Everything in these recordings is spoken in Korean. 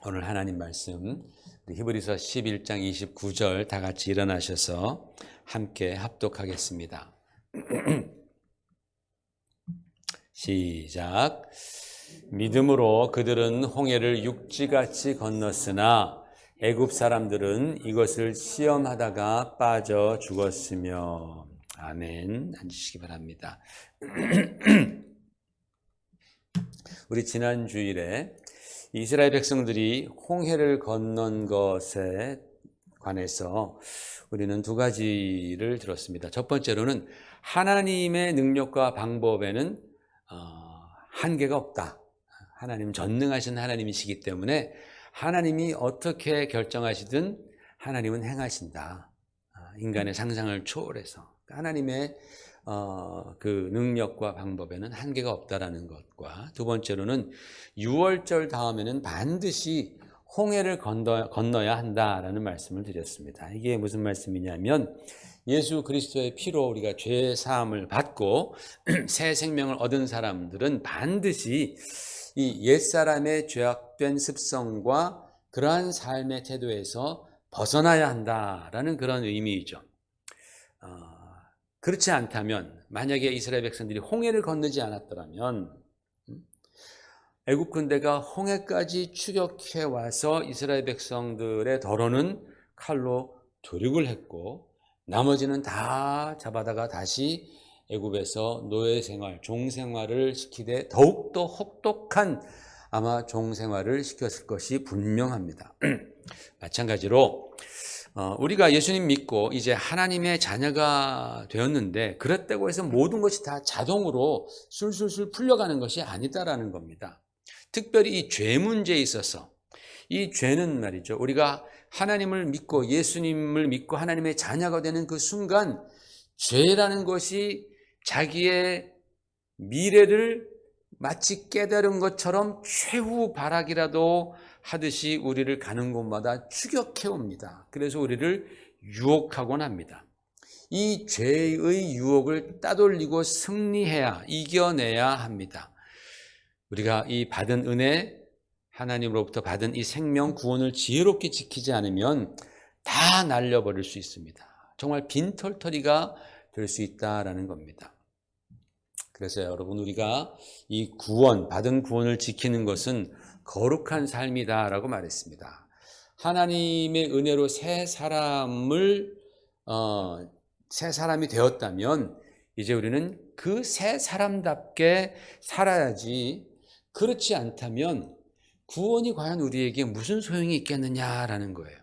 오늘 하나님 말씀 히브리서 11장 29절 다 같이 일어나셔서 함께 합독하겠습니다. 시작. 믿음으로 그들은 홍해를 육지같이 건넜으나 애굽 사람들은 이것을 시험하다가 빠져 죽었으며. 아멘. 앉으시기 바랍니다. 우리 지난 주일에 이스라엘 백성들이 홍해를 건넌 것에 관해서 우리는 두 가지를 들었습니다. 첫 번째로는 하나님의 능력과 방법에는 한계가 없다. 하나님 전능하신 하나님이시기 때문에 하나님이 어떻게 결정하시든 하나님은 행하신다. 인간의 상상을 초월해서 하나님의 그 능력과 방법에는 한계가 없다라는 것과, 두 번째로는 6월절 다음에는 반드시 홍해를 건너야 한다라는 말씀을 드렸습니다. 이게 무슨 말씀이냐면 예수 그리스도의 피로 우리가 죄 사함을 받고 새 생명을 얻은 사람들은 반드시 이 옛사람의 죄악된 습성과 그러한 삶의 태도에서 벗어나야 한다라는 그런 의미이죠. 그렇지 않다면, 만약에 이스라엘 백성들이 홍해를 건너지 않았더라면 애굽 군대가 홍해까지 추격해 와서 이스라엘 백성들의 더러는 칼로 도륙을 했고 나머지는 다 잡아다가 다시 애굽에서 노예 생활, 종 생활을 시키되 더욱더 혹독한 아마 종 생활을 시켰을 것이 분명합니다. 마찬가지로 우리가 예수님 믿고 이제 하나님의 자녀가 되었는데 그렇다고 해서 모든 것이 다 자동으로 술술술 풀려가는 것이 아니다라는 겁니다. 특별히 이 죄 문제에 있어서, 이 죄는 말이죠, 우리가 하나님을 믿고 예수님을 믿고 하나님의 자녀가 되는 그 순간 죄라는 것이 자기의 미래를 마치 깨달은 것처럼 최후 발악이라도 하듯이 우리를 가는 곳마다 추격해 옵니다. 그래서 우리를 유혹하곤 합니다. 이 죄의 유혹을 따돌리고 승리해야, 이겨내야 합니다. 우리가 이 받은 은혜, 하나님으로부터 받은 이 생명 구원을 지혜롭게 지키지 않으면 다 날려버릴 수 있습니다. 정말 빈털터리가 될 수 있다라는 겁니다. 그래서 여러분, 우리가 이 구원, 받은 구원을 지키는 것은 거룩한 삶이다라고 말했습니다. 하나님의 은혜로 새 사람이 되었다면 이제 우리는 그 새 사람답게 살아야지, 그렇지 않다면 구원이 과연 우리에게 무슨 소용이 있겠느냐라는 거예요.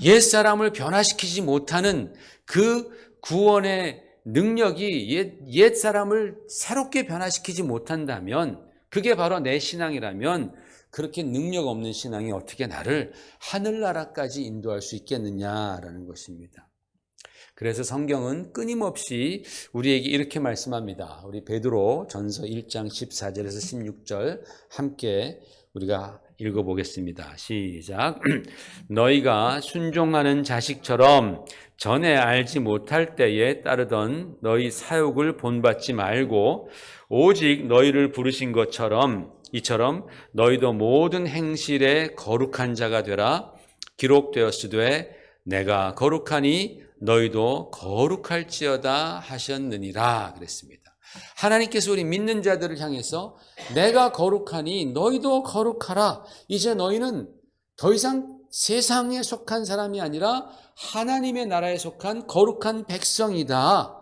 옛사람을 변화시키지 못하는 그 구원의 능력이 옛사람을 새롭게 변화시키지 못한다면, 그게 바로 내 신앙이라면 그렇게 능력 없는 신앙이 어떻게 나를 하늘나라까지 인도할 수 있겠느냐라는 것입니다. 그래서 성경은 끊임없이 우리에게 이렇게 말씀합니다. 우리 베드로 전서 1장 14절에서 16절 함께 우리가 읽어보겠습니다. 시작. 너희가 순종하는 자식처럼 전에 알지 못할 때에 따르던 너희 사욕을 본받지 말고 오직 너희를 부르신 것처럼 이처럼 너희도 모든 행실에 거룩한 자가 되라. 기록되었으되 내가 거룩하니 너희도 거룩할지어다 하셨느니라 그랬습니다. 하나님께서 우리 믿는 자들을 향해서 내가 거룩하니 너희도 거룩하라. 이제 너희는 더 이상 세상에 속한 사람이 아니라 하나님의 나라에 속한 거룩한 백성이다.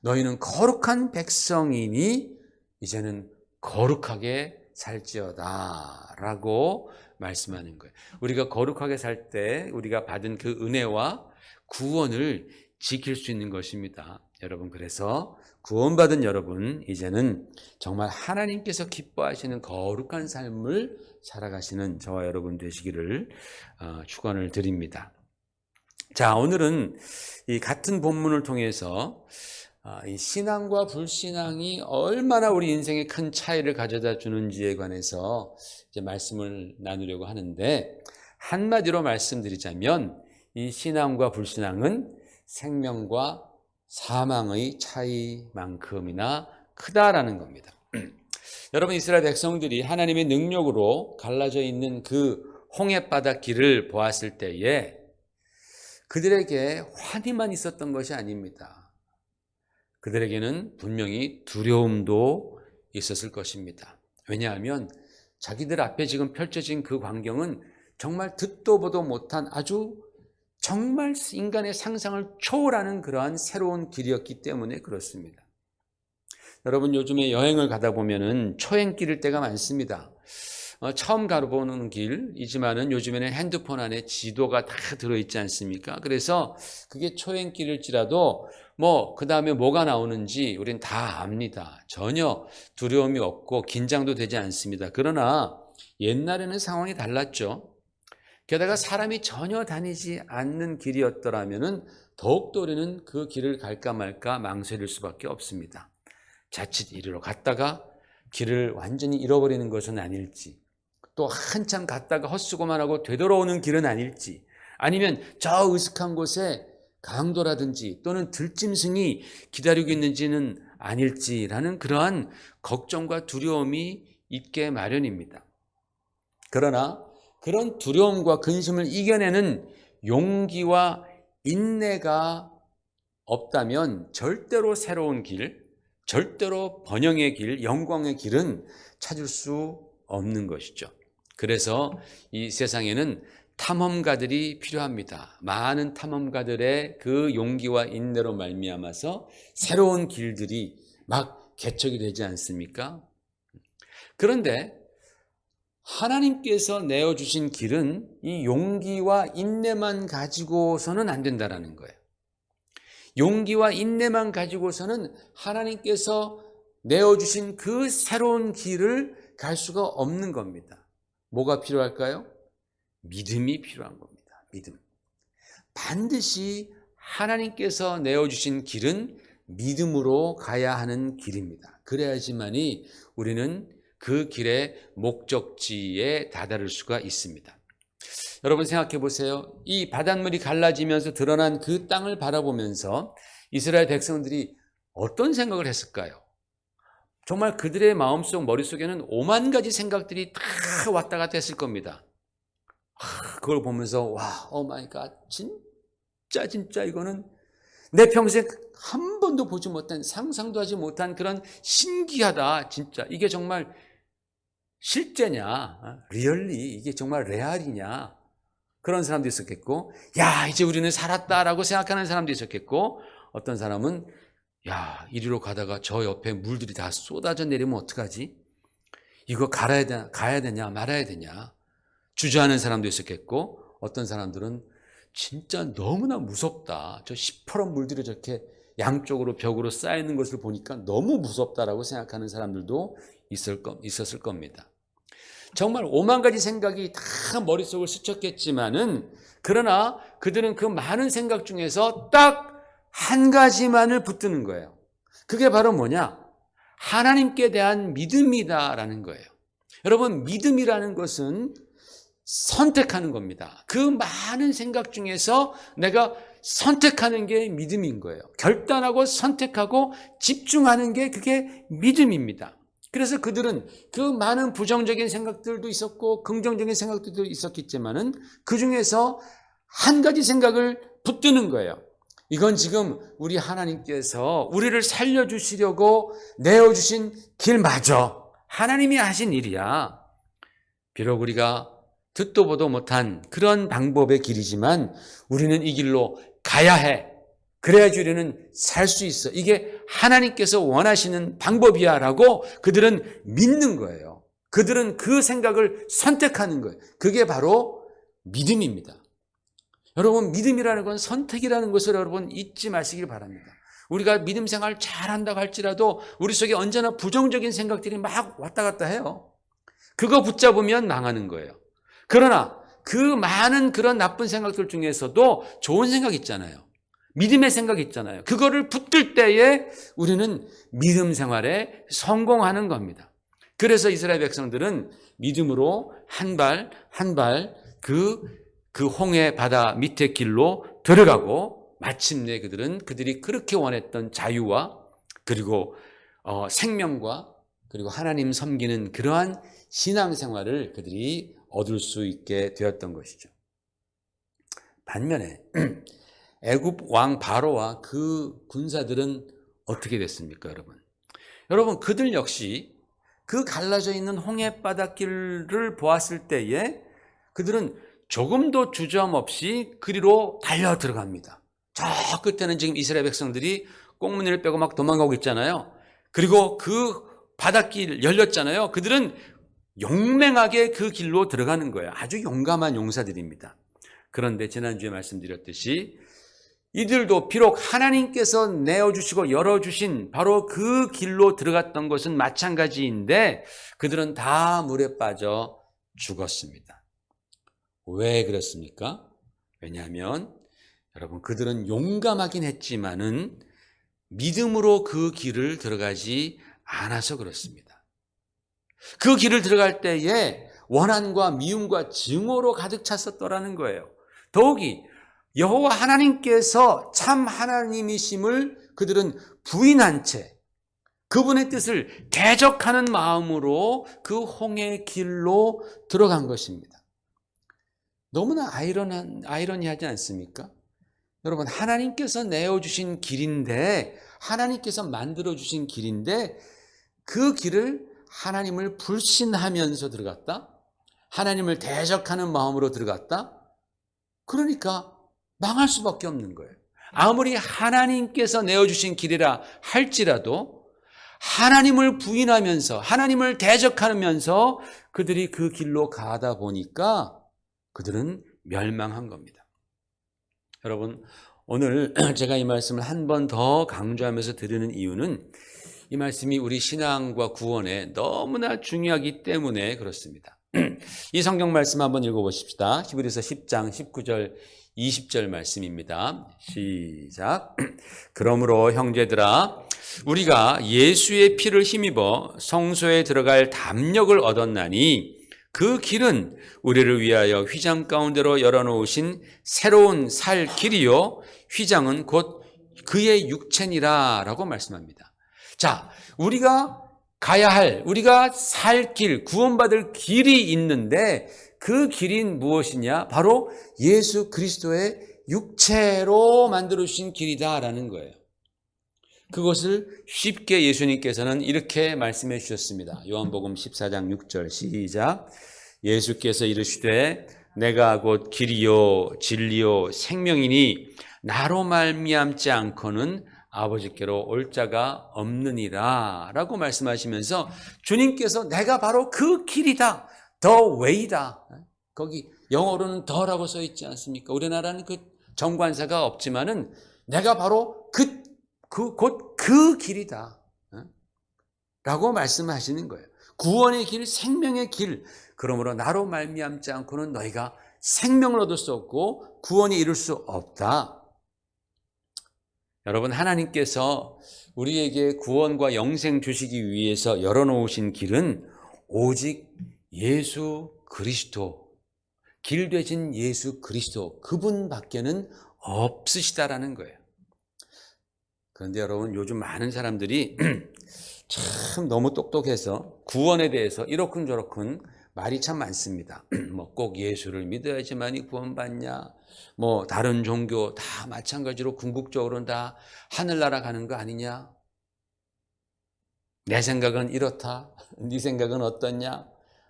너희는 거룩한 백성이니 이제는 거룩하게 살지어다 라고 말씀하는 거예요. 우리가 거룩하게 살 때 우리가 받은 그 은혜와 구원을 지킬 수 있는 것입니다. 여러분, 그래서 구원받은 여러분, 이제는 정말 하나님께서 기뻐하시는 거룩한 삶을 살아가시는 저와 여러분 되시기를 축원을 드립니다. 자, 오늘은 이 같은 본문을 통해서 이 신앙과 불신앙이 얼마나 우리 인생에 큰 차이를 가져다 주는지에 관해서 이제 말씀을 나누려고 하는데, 한마디로 말씀드리자면 이 신앙과 불신앙은 생명과 사망의 차이만큼이나 크다라는 겁니다. 여러분, 이스라엘 백성들이 하나님의 능력으로 갈라져 있는 그 홍해바다 길을 보았을 때에 그들에게 환희만 있었던 것이 아닙니다. 그들에게는 분명히 두려움도 있었을 것입니다. 왜냐하면 자기들 앞에 지금 펼쳐진 그 광경은 정말 듣도 보도 못한 아주 정말 인간의 상상을 초월하는 그러한 새로운 길이었기 때문에 그렇습니다. 여러분, 요즘에 여행을 가다 보면은 초행길일 때가 많습니다. 처음 가보는 길이지만은 요즘에는 핸드폰 안에 지도가 다 들어있지 않습니까? 그래서 그게 초행길일지라도 그 다음에 뭐가 나오는지 우린 다 압니다. 전혀 두려움이 없고 긴장도 되지 않습니다. 그러나 옛날에는 상황이 달랐죠. 게다가 사람이 전혀 다니지 않는 길이었더라면은 더욱더 우리는 그 길을 갈까 말까 망설일 수밖에 없습니다. 자칫 이리로 갔다가 길을 완전히 잃어버리는 것은 아닐지, 또 한참 갔다가 헛수고만 하고 되돌아오는 길은 아닐지, 아니면 저 으슥한 곳에 강도라든지 또는 들짐승이 기다리고 있는지는 아닐지라는 그러한 걱정과 두려움이 있게 마련입니다. 그러나 그런 두려움과 근심을 이겨내는 용기와 인내가 없다면 절대로 새로운 길, 절대로 번영의 길, 영광의 길은 찾을 수 없는 것이죠. 그래서 이 세상에는 탐험가들이 필요합니다. 많은 탐험가들의 그 용기와 인내로 말미암아서 새로운 길들이 막 개척이 되지 않습니까? 그런데 하나님께서 내어주신 길은 이 용기와 인내만 가지고서는 안 된다라는 거예요. 용기와 인내만 가지고서는 하나님께서 내어주신 그 새로운 길을 갈 수가 없는 겁니다. 뭐가 필요할까요? 믿음이 필요한 겁니다. 믿음. 반드시 하나님께서 내어주신 길은 믿음으로 가야 하는 길입니다. 그래야지만이 우리는 그 길의 목적지에 다다를 수가 있습니다. 여러분, 생각해 보세요. 이 바닷물이 갈라지면서 드러난 그 땅을 바라보면서 이스라엘 백성들이 어떤 생각을 했을까요? 정말 그들의 마음속 머릿속에는 5만 가지 생각들이 다 왔다 갔다 했을 겁니다. 그걸 보면서 오 마이 갓, 진짜 이거는 내 평생 한 번도 보지 못한, 상상도 하지 못한 그런 신기하다. 진짜 이게 정말 실제냐, 리얼리 이게 정말 레알이냐, 그런 사람도 있었겠고, 야 이제 우리는 살았다라고 생각하는 사람도 있었겠고, 어떤 사람은 야 이리로 가다가 저 옆에 물들이 다 쏟아져 내리면 어떡하지? 이거 가야 되냐 말아야 되냐 주저하는 사람도 있었겠고, 어떤 사람들은 진짜 너무나 무섭다, 저 시퍼런 물들이 저렇게 양쪽으로 벽으로 쌓이는 것을 보니까 너무 무섭다라고 생각하는 사람들도 있었을 겁니다. 정말 5만 가지 생각이 다 머릿속을 스쳤겠지만은, 그러나 그들은 그 많은 생각 중에서 딱 한 가지만을 붙드는 거예요. 그게 바로 뭐냐? 하나님께 대한 믿음이다라는 거예요. 여러분, 믿음이라는 것은 선택하는 겁니다. 그 많은 생각 중에서 내가 선택하는 게 믿음인 거예요. 결단하고 선택하고 집중하는 게 그게 믿음입니다. 그래서 그들은 그 많은 부정적인 생각들도 있었고 긍정적인 생각들도 있었겠지만은 그 중에서 한 가지 생각을 붙드는 거예요. 이건 지금 우리 하나님께서 우리를 살려주시려고 내어주신 길 맞아. 하나님이 하신 일이야. 비록 우리가 듣도 보도 못한 그런 방법의 길이지만 우리는 이 길로 가야 해. 그래야지 우리는 살 수 있어. 이게 하나님께서 원하시는 방법이야 라고 그들은 믿는 거예요. 그들은 그 생각을 선택하는 거예요. 그게 바로 믿음입니다. 여러분, 믿음이라는 건 선택이라는 것을 여러분 잊지 마시길 바랍니다. 우리가 믿음 생활 잘한다고 할지라도 우리 속에 언제나 부정적인 생각들이 막 왔다 갔다 해요. 그거 붙잡으면 망하는 거예요. 그러나 그 많은 그런 나쁜 생각들 중에서도 좋은 생각 있잖아요. 믿음의 생각이 있잖아요. 그거를 붙들 때에 우리는 믿음 생활에 성공하는 겁니다. 그래서 이스라엘 백성들은 믿음으로 한 발 한 발 그 홍해 바다 밑에 길로 들어가고, 마침내 그들이 그렇게 원했던 자유와 그리고 생명과 그리고 하나님 섬기는 그러한 신앙생활을 그들이 얻을 수 있게 되었던 것이죠. 반면에 애굽 왕 바로와 그 군사들은 어떻게 됐습니까, 여러분? 여러분, 그들 역시 그 갈라져 있는 홍해 바닷길을 보았을 때에 그들은 조금도 주저함없이 그리로 달려 들어갑니다. 저 끝에는 지금 이스라엘 백성들이 꽁무니를 빼고 막 도망가고 있잖아요. 그리고 그 바닷길 열렸잖아요. 그들은 용맹하게 그 길로 들어가는 거예요. 아주 용감한 용사들입니다. 그런데 지난주에 말씀드렸듯이 이들도 비록 하나님께서 내어주시고 열어주신 바로 그 길로 들어갔던 것은 마찬가지인데 그들은 다 물에 빠져 죽었습니다. 왜 그렇습니까? 왜냐하면 여러분, 그들은 용감하긴 했지만은 믿음으로 그 길을 들어가지 않아서 그렇습니다. 그 길을 들어갈 때에 원한과 미움과 증오로 가득 찼었더라는 거예요. 더욱이 여호와 하나님께서 참 하나님이심을 그들은 부인한 채 그분의 뜻을 대적하는 마음으로 그 홍해의 길로 들어간 것입니다. 너무나 아이러니하지 않습니까? 여러분, 하나님께서 내어주신 길인데, 하나님께서 만들어주신 길인데 그 길을 하나님을 불신하면서 들어갔다? 하나님을 대적하는 마음으로 들어갔다? 그러니까 망할 수밖에 없는 거예요. 아무리 하나님께서 내어주신 길이라 할지라도 하나님을 부인하면서 하나님을 대적하면서 그들이 그 길로 가다 보니까 그들은 멸망한 겁니다. 여러분, 오늘 제가 이 말씀을 한 번 더 강조하면서 드리는 이유는 이 말씀이 우리 신앙과 구원에 너무나 중요하기 때문에 그렇습니다. 이 성경 말씀 한번 읽어보십시다. 히브리서 10장 19절 20절 말씀입니다. 시작. 그러므로 형제들아, 우리가 예수의 피를 힘입어 성소에 들어갈 담력을 얻었나니 그 길은 우리를 위하여 휘장 가운데로 열어놓으신 새로운 살 길이요 휘장은 곧 그의 육체니라 라고 말씀합니다. 자, 우리가 가야 할, 우리가 살 길, 구원받을 길이 있는데 그 길인 무엇이냐? 바로 예수 그리스도의 육체로 만들어주신 길이다라는 거예요. 그것을 쉽게 예수님께서는 이렇게 말씀해 주셨습니다. 요한복음 14장 6절 시작. 예수께서 이르시되 내가 곧 길이요 진리요 생명이니 나로 말미암지 않고는 아버지께로 올 자가 없느니라 라고 말씀하시면서 주님께서 내가 바로 그 길이다, the way다. 거기 영어로는 the라고 써 있지 않습니까? 우리나라는 그 정관사가 없지만은 내가 바로 곧 그 길이다 라고 말씀하시는 거예요. 구원의 길, 생명의 길. 그러므로 나로 말미암지 않고는 너희가 생명을 얻을 수 없고 구원이 이룰 수 없다. 여러분, 하나님께서 우리에게 구원과 영생 주시기 위해서 열어놓으신 길은 오직 예수 그리스도, 길 되신 예수 그리스도, 그분밖에는 없으시다라는 거예요. 그런데 여러분, 요즘 많은 사람들이 참 너무 똑똑해서 구원에 대해서 이러쿵저러쿵 말이 참 많습니다. 뭐 꼭 예수를 믿어야지만이 구원받냐, 뭐 다른 종교 다 마찬가지로 궁극적으로는 다 하늘나라 가는 거 아니냐, 내 생각은 이렇다, 네 생각은 어떻냐,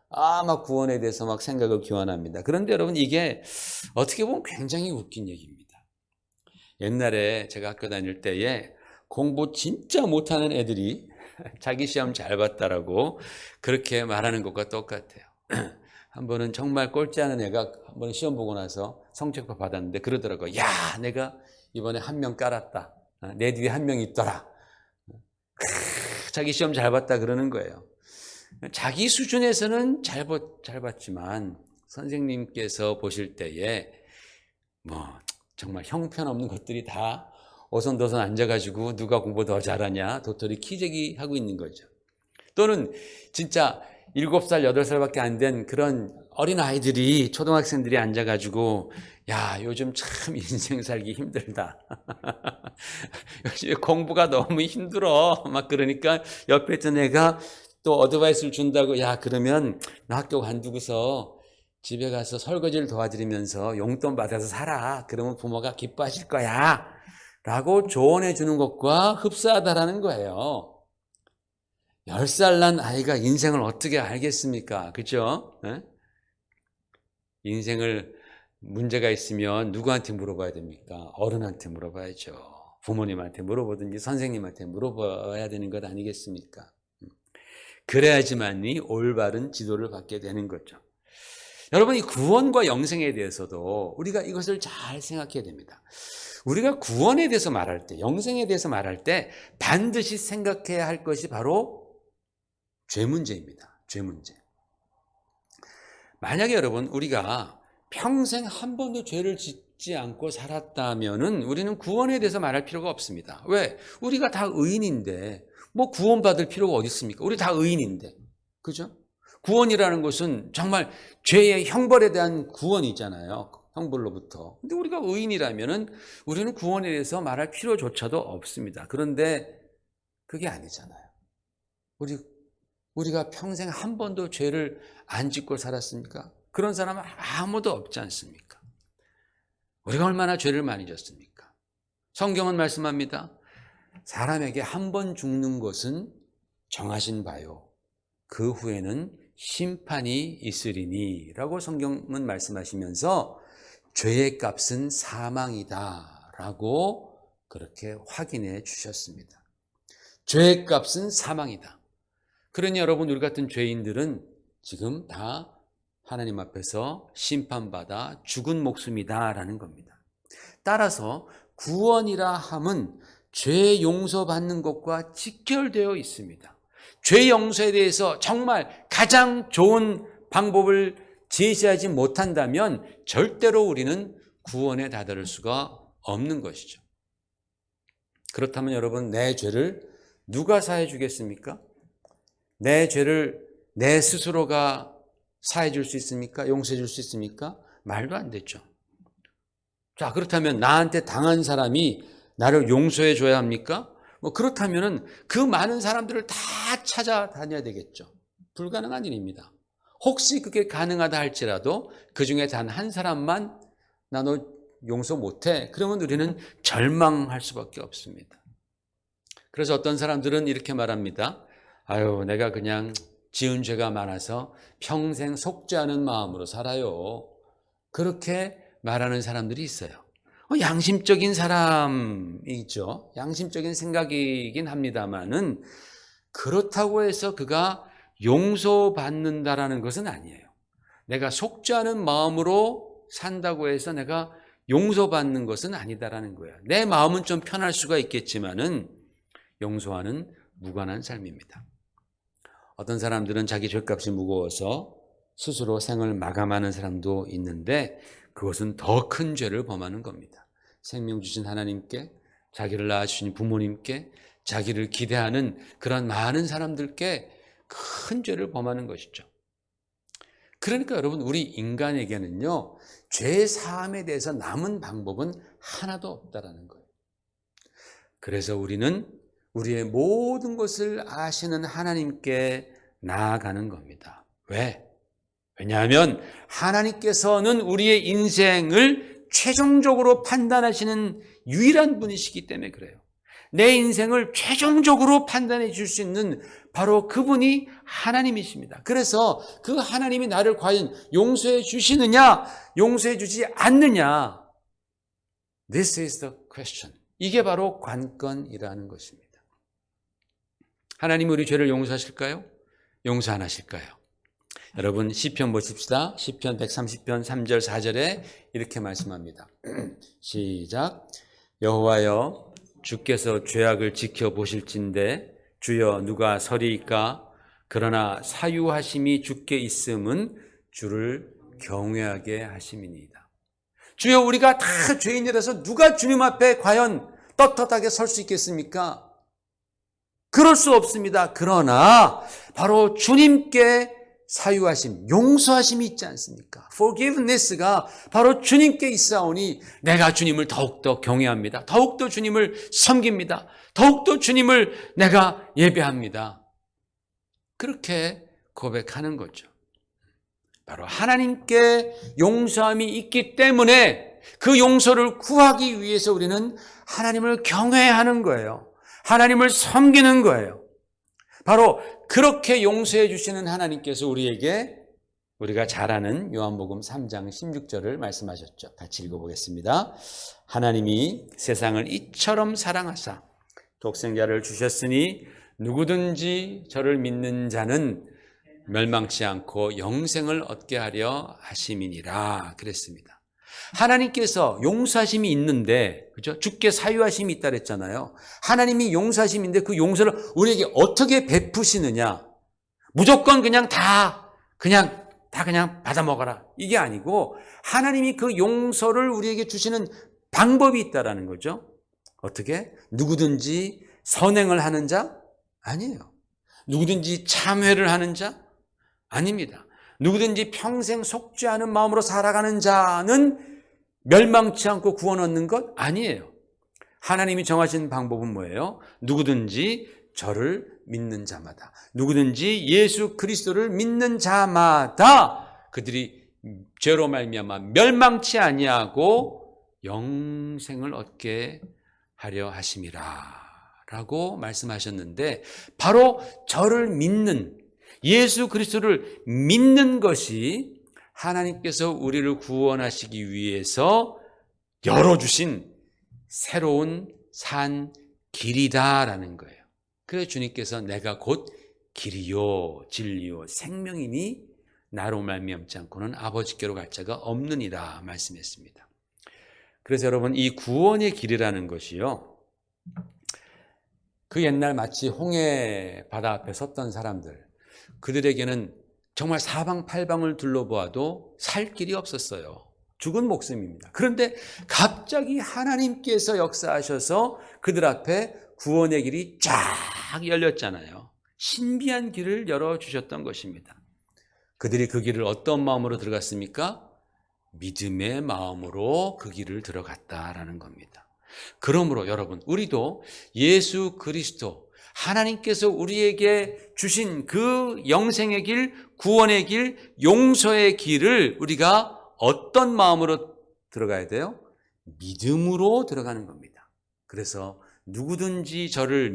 막 구원에 대해서 막 생각을 교환합니다. 그런데 여러분, 이게 어떻게 보면 굉장히 웃긴 얘기입니다. 옛날에 제가 학교 다닐 때에 공부 진짜 못하는 애들이 자기 시험 잘 봤다라고 그렇게 말하는 것과 똑같아요. 한 번은 정말 꼴찌 하는 애가 한 번 시험 보고 나서 성적표 받았는데 그러더라고요. 야, 내가 이번에 한 명 깔았다. 내 뒤에 한 명 있더라. 자기 시험 잘 봤다 그러는 거예요. 자기 수준에서는 잘 봤지만 선생님께서 보실 때에 뭐 정말 형편없는 것들이 다 오손도손 앉아가지고 누가 공부 더 잘하냐 도토리 키재기 하고 있는 거죠. 또는 진짜 7살, 8살밖에 안 된 그런 어린아이들이, 초등학생들이 앉아가지고 야, 요즘 참 인생 살기 힘들다. 요즘 공부가 너무 힘들어. 막 그러니까 옆에 있던 애가 또 어드바이스를 준다고 야 그러면 너 학교 관두고서 집에 가서 설거지를 도와드리면서 용돈 받아서 살아. 그러면 부모가 기뻐하실 거야. 라고 조언해 주는 것과 흡사하다라는 거예요. 10살 난 아이가 인생을 어떻게 알겠습니까? 그죠? 네? 인생을 문제가 있으면 누구한테 물어봐야 됩니까? 어른한테 물어봐야죠. 부모님한테 물어보든지 선생님한테 물어봐야 되는 것 아니겠습니까? 그래야지만이 올바른 지도를 받게 되는 거죠. 여러분, 이 구원과 영생에 대해서도 우리가 이것을 잘 생각해야 됩니다. 우리가 구원에 대해서 말할 때, 영생에 대해서 말할 때 반드시 생각해야 할 것이 바로 죄 문제입니다. 죄 문제. 만약에 여러분 우리가 평생 한 번도 죄를 짓지 않고 살았다면은 우리는 구원에 대해서 말할 필요가 없습니다. 왜? 우리가 다 의인인데 뭐 구원받을 필요가 어디 있습니까? 우리 다 의인인데. 그죠? 구원이라는 것은 정말 죄의 형벌에 대한 구원이잖아요. 형벌로부터. 근데 우리가 의인이라면은 우리는 구원에 대해서 말할 필요조차도 없습니다. 그런데 그게 아니잖아요. 우리가 평생 한 번도 죄를 안 짓고 살았습니까? 그런 사람은 아무도 없지 않습니까? 우리가 얼마나 죄를 많이 졌습니까? 성경은 말씀합니다. 사람에게 한 번 죽는 것은 정하신 바요. 그 후에는 심판이 있으리니 라고 성경은 말씀하시면서 죄의 값은 사망이다 라고 그렇게 확인해 주셨습니다. 죄의 값은 사망이다. 그러니 여러분 우리 같은 죄인들은 지금 다 하나님 앞에서 심판받아 죽은 목숨이다 라는 겁니다. 따라서 구원이라 함은 죄 용서받는 것과 직결되어 있습니다. 죄 용서에 대해서 정말 가장 좋은 방법을 제시하지 못한다면 절대로 우리는 구원에 다다를 수가 없는 것이죠. 그렇다면 여러분 내 죄를 누가 사해 주겠습니까? 내 죄를 내 스스로가 사해 줄 수 있습니까? 용서해 줄 수 있습니까? 말도 안 되죠. 자, 그렇다면 나한테 당한 사람이 나를 용서해 줘야 합니까? 뭐 그렇다면은 그 많은 사람들을 다 찾아다녀야 되겠죠. 불가능한 일입니다. 혹시 그게 가능하다 할지라도 그 중에 단 한 사람만 나 너 용서 못해. 그러면 우리는 절망할 수밖에 없습니다. 그래서 어떤 사람들은 이렇게 말합니다. 아유, 내가 그냥 지은 죄가 많아서 평생 속죄하는 마음으로 살아요. 그렇게 말하는 사람들이 있어요. 양심적인 사람이죠. 양심적인 생각이긴 합니다만은 그렇다고 해서 그가 용서받는다라는 것은 아니에요. 내가 속죄하는 마음으로 산다고 해서 내가 용서받는 것은 아니다라는 거예요. 내 마음은 좀 편할 수가 있겠지만은 용서하는 무관한 삶입니다. 어떤 사람들은 자기 죄값이 무거워서 스스로 생을 마감하는 사람도 있는데 그것은 더 큰 죄를 범하는 겁니다. 생명 주신 하나님께, 자기를 낳아주신 부모님께, 자기를 기대하는 그런 많은 사람들께 큰 죄를 범하는 것이죠. 그러니까 여러분 우리 인간에게는요 죄 사함에 대해서 남은 방법은 하나도 없다라는 거예요. 그래서 우리는 우리의 모든 것을 아시는 하나님께 나아가는 겁니다. 왜? 왜냐하면 하나님께서는 우리의 인생을 최종적으로 판단하시는 유일한 분이시기 때문에 그래요. 내 인생을 최종적으로 판단해 줄 수 있는 바로 그분이 하나님이십니다. 그래서 그 하나님이 나를 과연 용서해 주시느냐, 용서해 주지 않느냐. This is the question. 이게 바로 관건이라는 것입니다. 하나님 우리 죄를 용서하실까요? 용서 안 하실까요? 여러분 시편 보십시다. 시편 130편 3절 4절에 이렇게 말씀합니다. 시작. 여호와여 주께서 죄악을 지켜보실진대 주여 누가 서리이까? 그러나 사유하심이 주께 있음은 주를 경외하게 하심이니이다. 주여 우리가 다 죄인이라서 누가 주님 앞에 과연 떳떳하게 설 수 있겠습니까? 그럴 수 없습니다. 그러나 바로 주님께 사유하심, 용서하심이 있지 않습니까? Forgiveness가 바로 주님께 있사오니 내가 주님을 더욱더 경외합니다. 더욱더 주님을 섬깁니다. 더욱더 주님을 내가 예배합니다. 그렇게 고백하는 거죠. 바로 하나님께 용서함이 있기 때문에 그 용서를 구하기 위해서 우리는 하나님을 경외하는 거예요. 하나님을 섬기는 거예요. 바로 그렇게 용서해 주시는 하나님께서 우리에게 우리가 잘 아는 요한복음 3장 16절을 말씀하셨죠. 같이 읽어보겠습니다. 하나님이 세상을 이처럼 사랑하사 독생자를 주셨으니 누구든지 저를 믿는 자는 멸망치 않고 영생을 얻게 하려 하심이니라 그랬습니다. 하나님께서 용서하심이 있는데, 그죠? 주께 사유하심이 있다 그랬잖아요. 하나님이 용서하심인데 그 용서를 우리에게 어떻게 베푸시느냐? 무조건 그냥 다 받아 먹어라. 이게 아니고 하나님이 그 용서를 우리에게 주시는 방법이 있다라는 거죠. 어떻게? 누구든지 선행을 하는 자? 아니에요. 누구든지 참회를 하는 자? 아닙니다. 누구든지 평생 속죄하는 마음으로 살아가는 자는 멸망치 않고 구원 얻는 것? 아니에요. 하나님이 정하신 방법은 뭐예요? 누구든지 저를 믿는 자마다, 누구든지 예수 그리스도를 믿는 자마다 그들이 죄로 말미암아 멸망치 아니하고 영생을 얻게 하려 하심이라 라고 말씀하셨는데, 바로 저를 믿는, 예수 그리스도를 믿는 것이 하나님께서 우리를 구원하시기 위해서 열어주신 새로운 산 길이다라는 거예요. 그래서 주님께서 내가 곧 길이요 진리요 생명이니 나로 말미암지 않고는 아버지께로 갈 자가 없느니라 말씀했습니다. 그래서 여러분, 이 구원의 길이라는 것이요, 그 옛날 마치 홍해 바다 앞에 섰던 사람들, 그들에게는 정말 사방팔방을 둘러보아도 살 길이 없었어요. 죽은 목숨입니다. 그런데 갑자기 하나님께서 역사하셔서 그들 앞에 구원의 길이 쫙 열렸잖아요. 신비한 길을 열어주셨던 것입니다. 그들이 그 길을 어떤 마음으로 들어갔습니까? 믿음의 마음으로 그 길을 들어갔다라는 겁니다. 그러므로 여러분, 우리도 예수 그리스도, 하나님께서 우리에게 주신 그 영생의 길, 구원의 길, 용서의 길을 우리가 어떤 마음으로 들어가야 돼요? 믿음으로 들어가는 겁니다. 그래서 누구든지 저를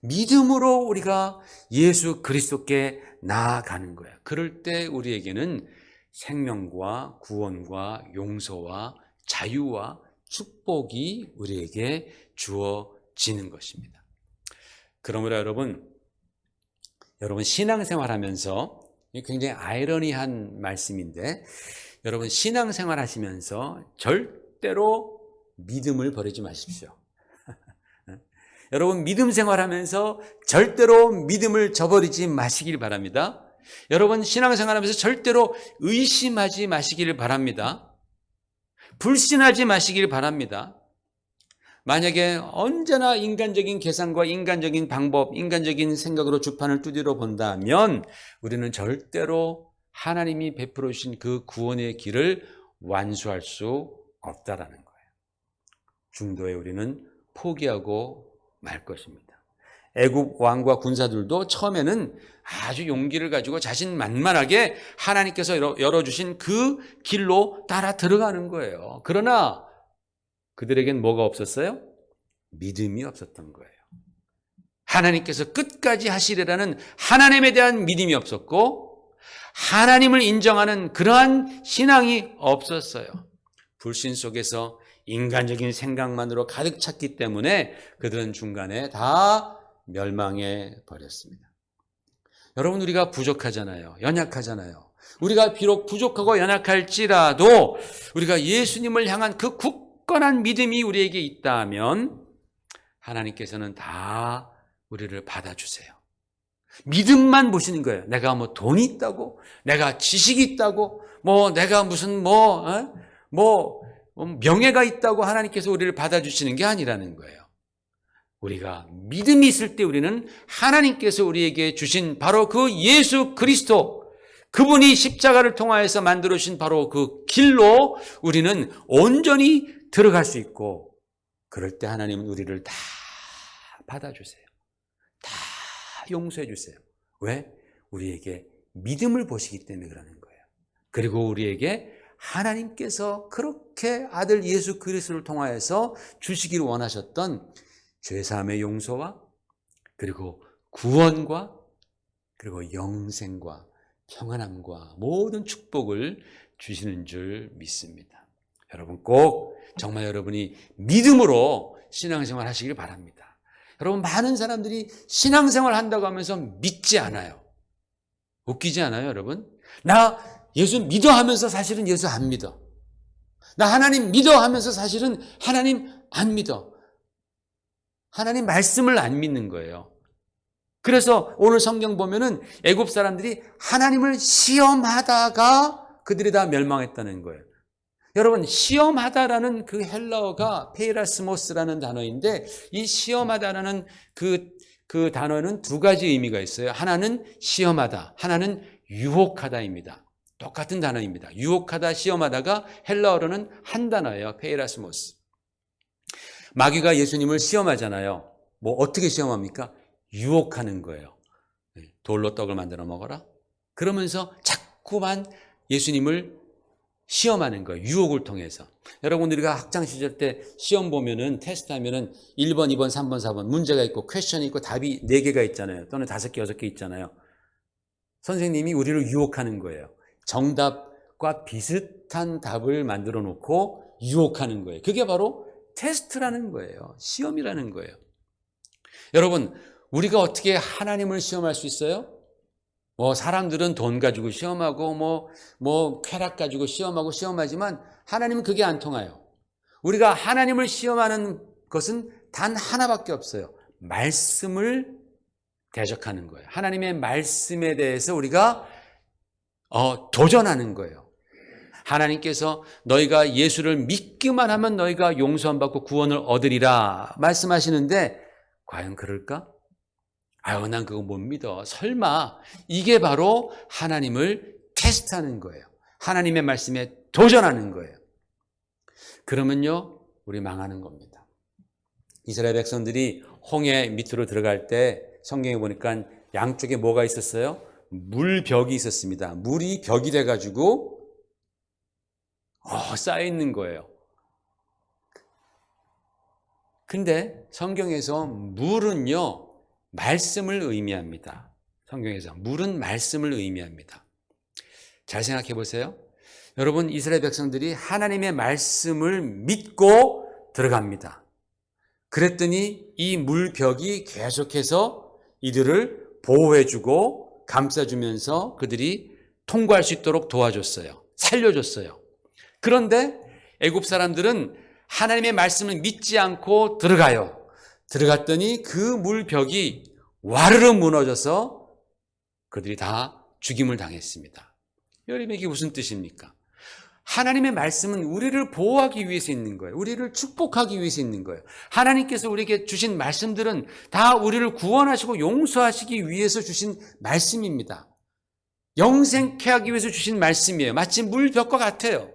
믿음으로 우리가 예수 그리스도께 나아가는 거예요. 그럴 때 우리에게는 생명과 구원과 용서와 자유와 축복이 우리에게 주어지는 것입니다. 그러므로 여러분 신앙생활하면서, 굉장히 아이러니한 말씀인데, 여러분 신앙생활 하시면서 절대로 믿음을 버리지 마십시오. 여러분 믿음 생활하면서 절대로 믿음을 저버리지 마시길 바랍니다. 여러분 신앙생활하면서 절대로 의심하지 마시기를 바랍니다. 불신하지 마시길 바랍니다. 만약에 언제나 인간적인 계산과 인간적인 방법, 인간적인 생각으로 주판을 두드려 본다면 우리는 절대로 하나님이 베풀어 주신 그 구원의 길을 완수할 수 없다라는 거예요. 중도에 우리는 포기하고 말 것입니다. 애굽 왕과 군사들도 처음에는 아주 용기를 가지고 자신만만하게 하나님께서 열어주신 그 길로 따라 들어가는 거예요. 그러나 그들에겐 뭐가 없었어요? 믿음이 없었던 거예요. 하나님께서 끝까지 하시리라는 하나님에 대한 믿음이 없었고, 하나님을 인정하는 그러한 신앙이 없었어요. 불신 속에서 인간적인 생각만으로 가득 찼기 때문에 그들은 중간에 다 멸망해 버렸습니다. 여러분, 우리가 부족하잖아요. 연약하잖아요. 우리가 비록 부족하고 연약할지라도 우리가 예수님을 향한 그 굳건한 믿음이 우리에게 있다면 하나님께서는 다 우리를 받아주세요. 믿음만 보시는 거예요. 내가 뭐 돈이 있다고, 내가 지식이 있다고, 내가 무슨 명예가 있다고 하나님께서 우리를 받아주시는 게 아니라는 거예요. 우리가 믿음이 있을 때 우리는 하나님께서 우리에게 주신 바로 그 예수 그리스도, 그분이 십자가를 통하여서 만들어주신 바로 그 길로 우리는 온전히 들어갈 수 있고, 그럴 때 하나님은 우리를 다 받아주세요. 용서해 주세요. 왜? 우리에게 믿음을 보시기 때문에 그러는 거예요. 그리고 우리에게 하나님께서 그렇게 아들 예수 그리스도를 통하여서 주시기를 원하셨던 죄사함의 용서와 그리고 구원과 그리고 영생과 평안함과 모든 축복을 주시는 줄 믿습니다. 여러분 꼭 정말 여러분이 믿음으로 신앙생활 하시길 바랍니다. 여러분 많은 사람들이 신앙생활 한다고 하면서 믿지 않아요. 웃기지 않아요, 여러분? 나 예수 믿어 하면서 사실은 예수 안 믿어. 나 하나님 믿어 하면서 사실은 하나님 안 믿어. 하나님 말씀을 안 믿는 거예요. 그래서 오늘 성경 보면은 애굽 사람들이 하나님을 시험하다가 그들이 다 멸망했다는 거예요. 여러분 시험하다라는 그 헬라어가 페이라스모스라는 단어인데 이 시험하다라는 그 단어는 두 가지 의미가 있어요. 하나는 시험하다, 하나는 유혹하다입니다. 똑같은 단어입니다. 유혹하다, 시험하다가 헬라어로는 한 단어예요. 페이라스모스. 마귀가 예수님을 시험하잖아요. 뭐 어떻게 시험합니까? 유혹하는 거예요. 돌로 떡을 만들어 먹어라. 그러면서 자꾸만 예수님을 시험하는 거예요. 유혹을 통해서. 여러분 우리가 학창시절 때 시험 보면은 테스트하면은 1번, 2번, 3번, 4번 문제가 있고 퀘션이 있고 답이 4개가 있잖아요. 또는 5개, 6개 있잖아요. 선생님이 우리를 유혹하는 거예요. 정답과 비슷한 답을 만들어 놓고 유혹하는 거예요. 그게 바로 테스트라는 거예요. 시험이라는 거예요. 여러분 우리가 어떻게 하나님을 시험할 수 있어요? 뭐 사람들은 돈 가지고 시험하고 뭐 쾌락 가지고 시험하지만 하나님은 그게 안 통해요. 우리가 하나님을 시험하는 것은 단 하나밖에 없어요. 말씀을 대적하는 거예요. 하나님의 말씀에 대해서 우리가 도전하는 거예요. 하나님께서 너희가 예수를 믿기만 하면 너희가 용서함 받고 구원을 얻으리라 말씀하시는데 과연 그럴까? 아유, 난 그거 못 믿어. 설마. 이게 바로 하나님을 테스트하는 거예요. 하나님의 말씀에 도전하는 거예요. 그러면요, 우리 망하는 겁니다. 이스라엘 백성들이 홍해 밑으로 들어갈 때 성경에 보니까 양쪽에 뭐가 있었어요? 물벽이 있었습니다. 물이 벽이 돼가지고 쌓여 있는 거예요. 근데 성경에서 물은요, 말씀을 의미합니다. 성경에서 물은 말씀을 의미합니다. 잘 생각해 보세요. 여러분 이스라엘 백성들이 하나님의 말씀을 믿고 들어갑니다. 그랬더니 이 물벽이 계속해서 이들을 보호해주고 감싸주면서 그들이 통과할 수 있도록 도와줬어요. 살려줬어요. 그런데 애굽 사람들은 하나님의 말씀을 믿지 않고 들어가요. 들어갔더니 그 물벽이 와르르 무너져서 그들이 다 죽임을 당했습니다. 여러분 이게 무슨 뜻입니까? 하나님의 말씀은 우리를 보호하기 위해서 있는 거예요. 우리를 축복하기 위해서 있는 거예요. 하나님께서 우리에게 주신 말씀들은 다 우리를 구원하시고 용서하시기 위해서 주신 말씀입니다. 영생케 하기 위해서 주신 말씀이에요. 마치 물벽과 같아요.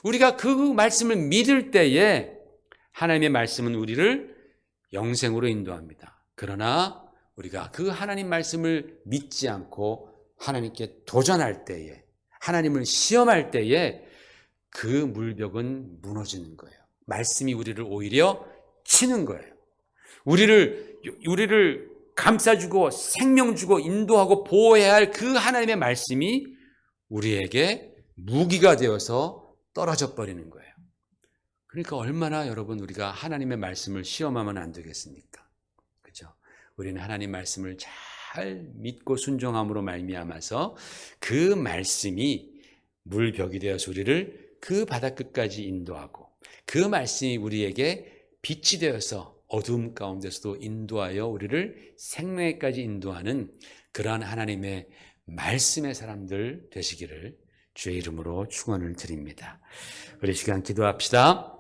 우리가 그 말씀을 믿을 때에 하나님의 말씀은 우리를 영생으로 인도합니다. 그러나 우리가 그 하나님 말씀을 믿지 않고 하나님께 도전할 때에 하나님을 시험할 때에 그 물벽은 무너지는 거예요. 말씀이 우리를 오히려 치는 거예요. 우리를 감싸주고 생명 주고 인도하고 보호해야 할 그 하나님의 말씀이 우리에게 무기가 되어서 떨어져 버리는 거예요. 그러니까 얼마나 여러분 우리가 하나님의 말씀을 시험하면 안 되겠습니까? 그렇죠? 우리는 하나님 말씀을 잘 믿고 순종함으로 말미암아서 그 말씀이 물벽이 되어서 우리를 그 바다 끝까지 인도하고 그 말씀이 우리에게 빛이 되어서 어두움 가운데서도 인도하여 우리를 생명에까지 인도하는 그러한 하나님의 말씀의 사람들 되시기를 주의 이름으로 축원을 드립니다. 우리 시간 기도합시다.